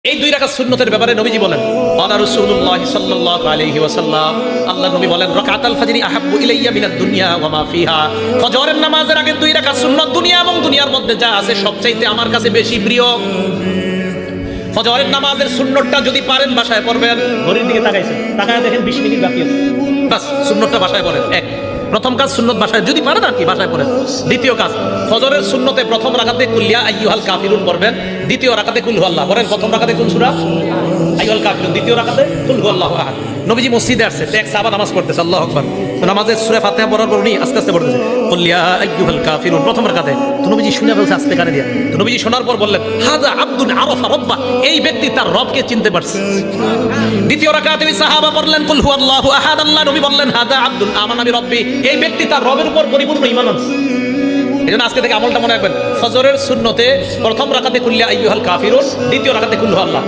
এই দুই রাকাত সুন্নতের ব্যাপারে নবীজি বলেন ক্বালা রাসূলুল্লাহ সাল্লাল্লাহু আলাইহি ওয়াসাল্লাম, আল্লাহ নবী বলেন রাকাতুল ফজরি আহাব্বু ইলাইয়া মিনাদ দুনিয়া ওয়া মা ফিহা, ফজরের নামাজের আগে দুই রাকাত সুন্নাত দুনিয়া এবং দুনিয়ার মধ্যে যা আছে সবচাইতে আমার কাছে বেশি প্রিয়। ফজরের নামাজের সুন্নতটা যদি পারেন বাসায় পড়বেন, ঘড়ির দিকে তাকাইছেন, তাকায় দেখেন 20 মিনিট বাকি আছে, বাস সুন্নতটা বাসায় পড়েন। এক প্রথম কাজ সুন্নত বাসায় যদি পারেন আর কি বাসায় পড়েন। দ্বিতীয় কাজ ফজরের সুন্নতে প্রথম রাকাতে কুল ইয়া আইয়ুহাল কাফিরুন পড়বেন, দ্বিতীয় রাকাতে কুল হুয়াল্লাহ পড়েন। প্রথম রাকাতে কোন সূরা? আইয়ুহাল কাফিরুন, দ্বিতীয় রাকাতে কুল হুয়াল্লাহু আহাদ। নবীজি মসজিদে আসছে, এক সাহাবা নামাজ পড়তেছে, আল্লাহু আকবার, তো নামাজের সূরা ফাতিহা পড়ার পর উনি আস্তে আস্তে পড়তেছে কুল ইয়া আইয়ুহাল কাফিরুন প্রথম রাকাতে। তো নবীজি শুনে ফেলছে আস্তে কানে দিয়া। তো নবীজি শোনার পর বললেন হাযা আব্দুন আরাফা রাব্বা, এই ব্যক্তি তার রবকে চিনতে পারছে। দ্বিতীয় রাকাতে ওই সাহাবা পড়লেন কুল হুয়াল্লাহু আহাদ, আল্লাহ নবী বললেন হাযা আব্দুন আমানা বিরাব্বি, এই ব্যক্তি তার রবের উপর পরিপূর্ণ ঈমান আনছে। এজন্য আজকে থেকে আমলটা মনে রাখবেন, ফজরের সুন্নতে প্রথম রাকাতে কুল ইয়া আইয়ুহাল কাফিরুন, দ্বিতীয় রাকাতে কুল হুয়াল্লাহ।